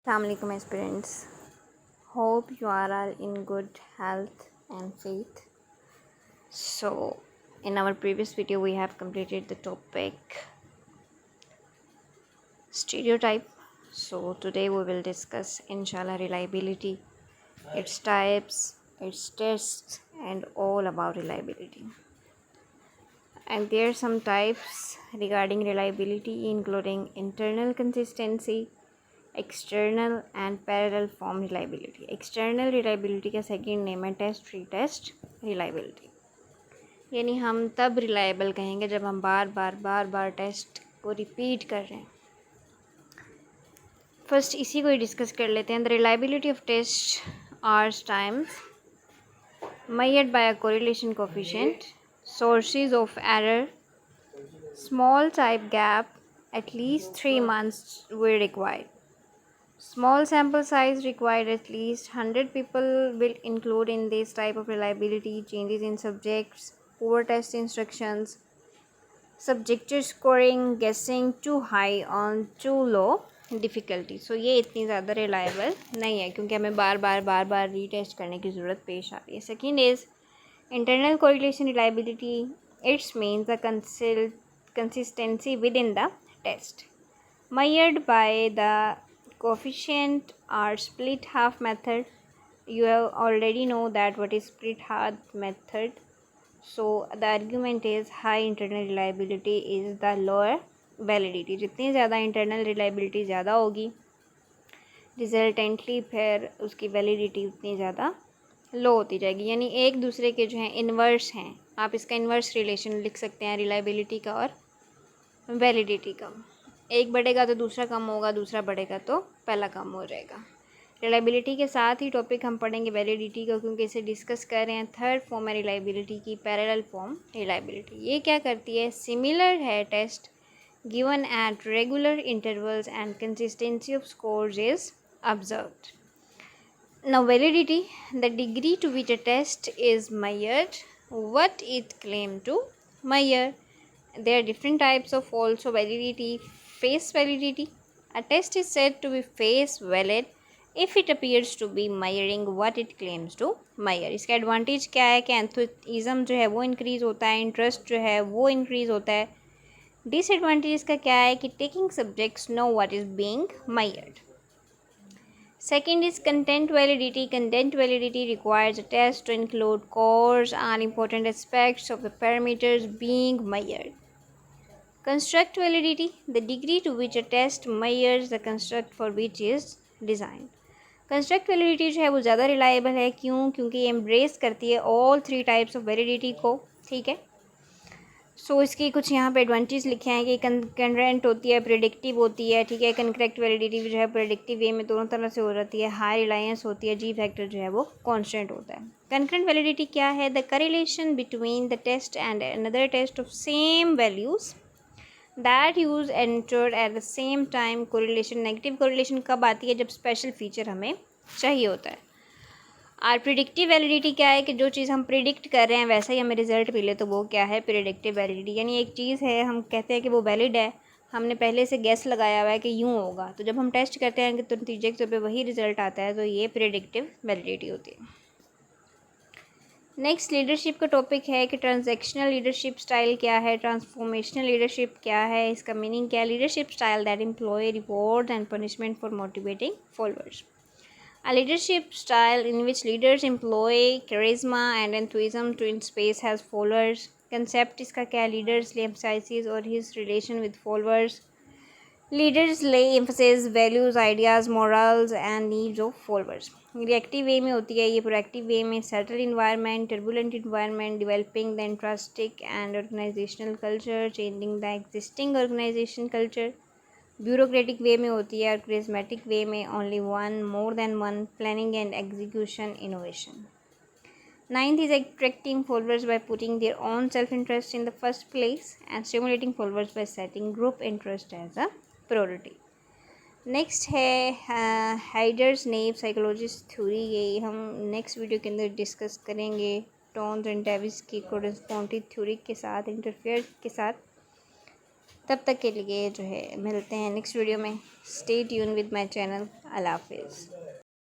Assalamualaikum aspirants. Hope you are all in good health and faith. So, in our previous video, we have completed the topic stereotype. So, today we will discuss inshallah reliability, its types, its tests, and all about reliability. And there are some types regarding reliability, including internal consistency, external and parallel form reliability. External reliability का second name है test free test reliability. यानी हम तब reliable कहेंगे जब हम बार बार test को repeat कर रहे हैं. फर्स्ट इसी को ही डिस्कस कर लेते हैं. The reliability of test are times measured by a correlation coefficient, sources of error, small type gap, at least 3 months were required. Small sample size required, at least 100 people will include in this type of reliability. Changes in subjects, poor test instructions, subjective scoring, guessing too high on too low difficulty. So ये इतनी ज़्यादा reliable नहीं है क्योंकि हमें बार बार retest करने की ज़रूरत पेश आ रही है. Second is internal correlation reliability. Its means the consistency within the test measured by the coefficient or split half method. You have already know that what is split half method. So the argument is high internal reliability is the lower validity. जितनी ज़्यादा internal reliability ज़्यादा होगी resultantly फिर उसकी validity उतनी ज़्यादा लो होती जाएगी. यानी एक दूसरे के जो हैं इन्वर्स हैं. आप इसका इन्वर्स रिलेशन लिख सकते हैं रिलायबिलिटी का और वैलिडिटी का. एक बढ़ेगा तो दूसरा कम होगा, दूसरा बढ़ेगा तो पहला कम हो जाएगा. रिलायबिलिटी के साथ ही टॉपिक हम पढ़ेंगे वैलिडिटी का क्योंकि इसे डिस्कस कर रहे हैं. थर्ड फॉर्म है रिलायबिलिटी की पैरेलल फॉर्म रिलायबिलिटी. ये क्या करती है? सिमिलर है test given at regular intervals and consistency of scores is observed. Now validity, the degree to which a test is measured, what it claimed to measure. There are different types of also validity. Face validity. A test is said to be face valid if it appears to be measuring what it claims to measure. इसका advantage क्या है कि एंथुसिज्म जो है वो increase होता है, interest जो है वो इंक्रीज़ होता है. डिसएडवांटेज इसका क्या है कि taking subjects know what is being measured. Second is content validity. Content validity requires a test to include cores and important aspects of the parameters being measured. Construct validity, the degree to which a test measures the construct for which is designed. Construct validity जो है वो ज़्यादा reliable है. क्यों? क्योंकि ये embrace करती है all three types of validity को. ठीक है. सो इसकी कुछ यहाँ पे एडवांटेज लिखे हैं कि कंकरेंट होती है, प्रेडिक्टिव होती है. ठीक है. कनकरेक्ट वैलिडिटी जो है प्रेडिक्टिव वे में दोनों तरह से हो जाती है. हाई रिलायंस होती है. जी फैक्टर जो है वो कांस्टेंट होता है. कंकरेंट वैलिडिटी क्या है? The correlation between the test and another test of same values that use entered at the same time. Correlation, negative correlation कब आती है? जब स्पेशल फीचर हमें चाहिए होता है. और प्रिडिक्टिव वैलिडिटी क्या है कि जो चीज़ हम प्रिडिक्ट कर रहे हैं वैसा ही हमें रिजल्ट मिले तो वो क्या है? Predictive validity. यानी एक चीज़ है, हम कहते हैं कि वो वैलिड है, हमने पहले से गेस लगाया हुआ है कि यूँ होगा, तो जब हम टेस्ट करते हैं कि तो नतीजे के तौर पे वही रिजल्ट आता है, तो ये प्रिडिक्टिव वैलिडिटी होती है. नेक्स्ट लीडरशिप का टॉपिक है कि ट्रांजैक्शनल लीडरशिप स्टाइल क्या है, ट्रांसफॉर्मेशनल लीडरशिप क्या है, इसका मीनिंग क्या है. Leadership style that employ reward and punishment for motivating followers. A leadership style in which leaders employ charisma and enthusiasm to inspire has followers. Concept इसका क्या है? Leaders lay emphasis on his relation with followers. Leaders lay emphasis values, ideas, morals and needs of followers. Reactive way में होती है ये. Proactive way में settle environment, turbulent environment, developing the intrinsic and organisational culture, changing the existing organisation culture. Bureaucratic way में होती है. और charismatic way में only one, more than one, planning and execution, innovation. Ninth is attracting followers by putting their own self-interest in the first place and stimulating followers by setting group interest as a priority. Next है hiders नेव psychologist theory. ये हम next video के अंदर discuss करेंगे tones and Davis की corresponding theory के साथ, interfere के साथ. तब तक के लिए जो है मिलते हैं नेक्स्ट वीडियो में। Stay tune with my channel. अल्लाह हाफिज़।